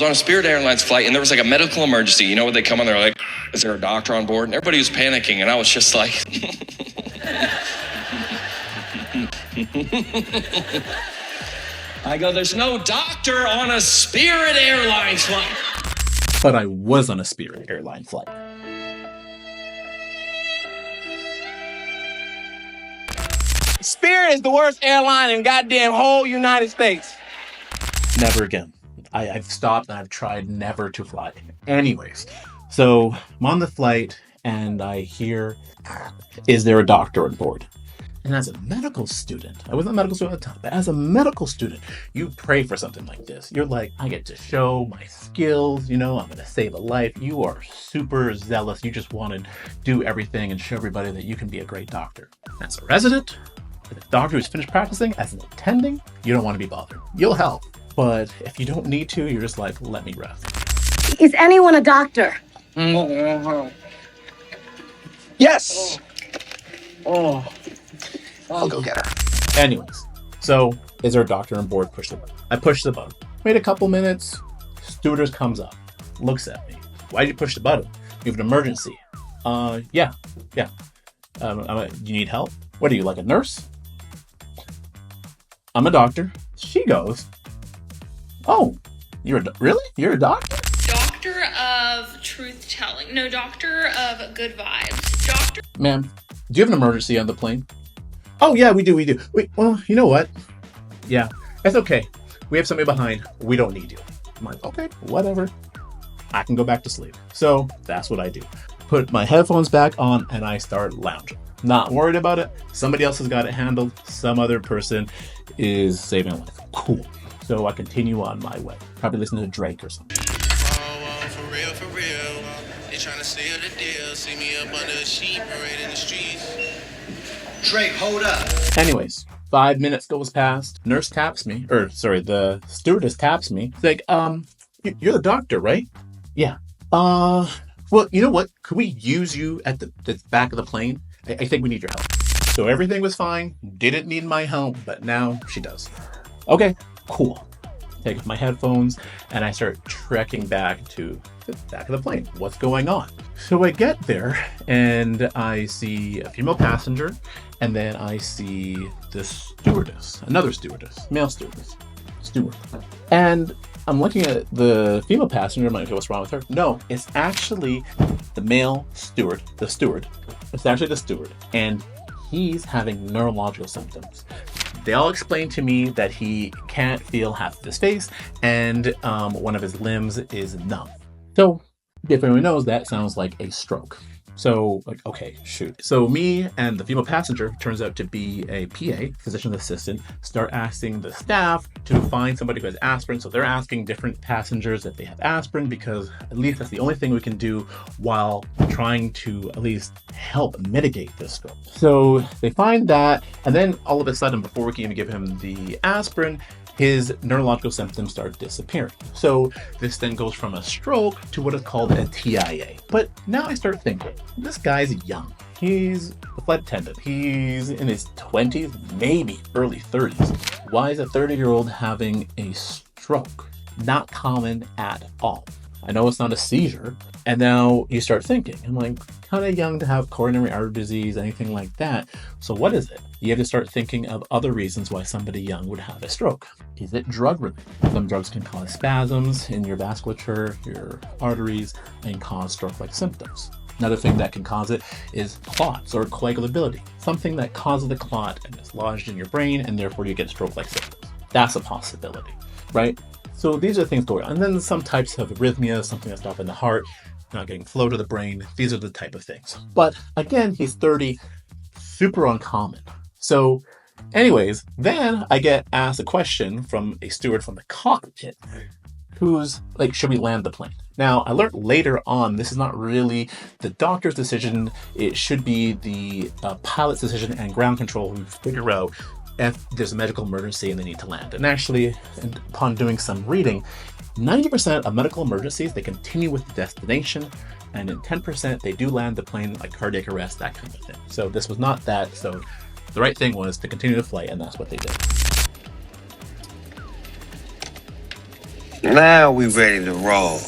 on a Spirit Airlines flight, and there was like a medical emergency. You know, when they come on, they're like, is there a doctor on board? And everybody was panicking, and I was just like... I go, there's no doctor on a Spirit Airlines flight. But I was on a Spirit Airline flight. Spirit is the worst airline in goddamn whole United States. Never again. I've stopped and I've tried never to fly. Anyways, so I'm on the flight and I hear, is there a doctor on board? And as a medical student, I wasn't a medical student at the time, but as a medical student, you pray for something like this. You're like, I get to show my skills, I'm going to save a life. You are super zealous. You just want to do everything and show everybody that you can be a great doctor. As a resident, as a doctor who's finished practicing, as an attending, you don't want to be bothered. You'll help. But if you don't need to, you're just like, let me rest. Is anyone a doctor? Yes. I'll go get her. Anyways, so is there a doctor on board? Push the button. I push the button. Wait a couple minutes. Stewardess comes up, looks at me. Why'd you push the button? You have an emergency. Yeah. Do you need help? What are you, like a nurse? I'm a doctor. She goes, oh, really? You're a doctor? Doctor of truth telling. No, doctor of good vibes. Doctor. Ma'am, do you have an emergency on the plane? Oh, yeah, we do. Wait, well, you know what? Yeah, that's okay. We have somebody behind. We don't need you. I'm like, okay, whatever. I can go back to sleep. So that's what I do. Put my headphones back on and I start lounging. Not worried about it. Somebody else has got it handled. Some other person is saving a life. Cool. So I continue on my way. Probably listening to Drake or something. For real. They trying to steal the deal. See me up under a sheet, parade in the streets. Drake, hold up. Anyways, 5 minutes goes past. The stewardess taps me. It's like, you're the doctor, right? Yeah. Well, you know what? Could we use you at the back of the plane? I think we need your help. So everything was fine. Didn't need my help, but now she does. Okay, cool. Take off my headphones and I start trekking back to the back of the plane. What's going on? So I get there and I see a female passenger and then I see this stewardess, another stewardess, male stewardess, steward. And I'm looking at the female passenger. I'm like, okay, what's wrong with her? No, it's actually the male steward, the steward. It's actually the steward. And he's having neurological symptoms. They all explain to me that he can't feel half of his face and one of his limbs is numb. So if anyone knows, that sounds like a stroke. So like, okay, shoot. So me and the female passenger, who turns out to be a PA, physician assistant, start asking the staff to find somebody who has aspirin. So they're asking different passengers if they have aspirin, because at least that's the only thing we can do while trying to at least help mitigate this stroke. So they find that, and then all of a sudden, before we can even give him the aspirin, his neurological symptoms start disappearing. So this then goes from a stroke to what is called a TIA. But now I start thinking, this guy's young. He's a flight attendant. He's in his 20s, maybe early 30s. Why is a 30-year-old having a stroke? Not common at all. I know it's not a seizure. And now you start thinking, I'm like, kind of young to have coronary artery disease, anything like that. So what is it? You have to start thinking of other reasons why somebody young would have a stroke. Is it drug related? Some drugs can cause spasms in your vasculature, your arteries, and cause stroke-like symptoms. Another thing that can cause it is clots or coagulability, something that causes the clot and is lodged in your brain, and therefore you get stroke-like symptoms. That's a possibility, right? So these are things going on. And then some types of arrhythmia, something that's stopping the heart, not getting flow to the brain. These are the type of things. But again, he's 30, super uncommon. So anyways, then I get asked a question from a steward from the cockpit who's like, should we land the plane? Now, I learned later on, this is not really the doctor's decision. It should be the pilot's decision and ground control who figure out if there's a medical emergency and they need to land. And actually, upon doing some reading, 90% of medical emergencies, they continue with the destination, and in 10%, they do land the plane, like cardiac arrest, that kind of thing. So this was not that. So the right thing was to continue the flight, and that's what they did. Now we ready to roll.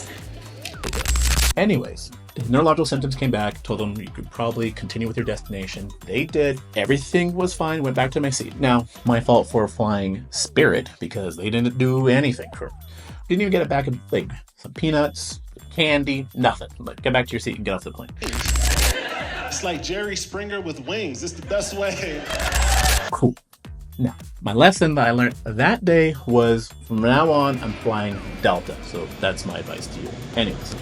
Anyways, neurological symptoms came back, told them you could probably continue with your destination. They did. Everything was fine, went back to my seat. Now, my fault for flying Spirit because they didn't do anything for me. Didn't even get it back in, like, some peanuts, candy, nothing. Like, get back to your seat and get off the plane. It's like Jerry Springer with wings. It's the best way. Cool. Now, my lesson that I learned that day was from now on, I'm flying Delta. So that's my advice to you. Anyways,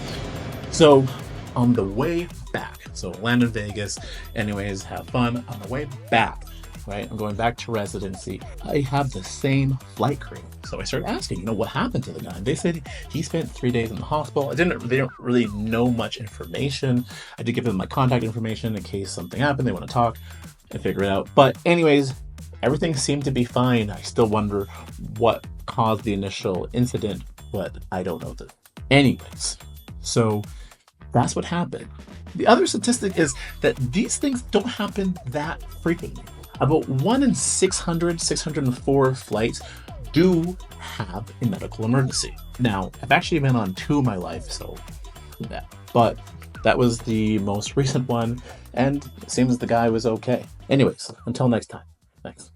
so on the way back, so land in Vegas, anyways, have fun. On the way back, right, I'm going back to residency. I have the same flight crew. So I started asking, what happened to the guy? And they said he spent 3 days in the hospital. They don't really know much information. I did give them my contact information in case something happened. They want to talk and figure it out. But anyways, everything seemed to be fine. I still wonder what caused the initial incident, but I don't know that. Anyways, so that's what happened. The other statistic is that these things don't happen that frequently. About 1 in 604 flights do have a medical emergency. Now, I've actually been on 2 in my life, so yeah. But that was the most recent one, and it seems the guy was okay. Anyways, until next time. Thanks.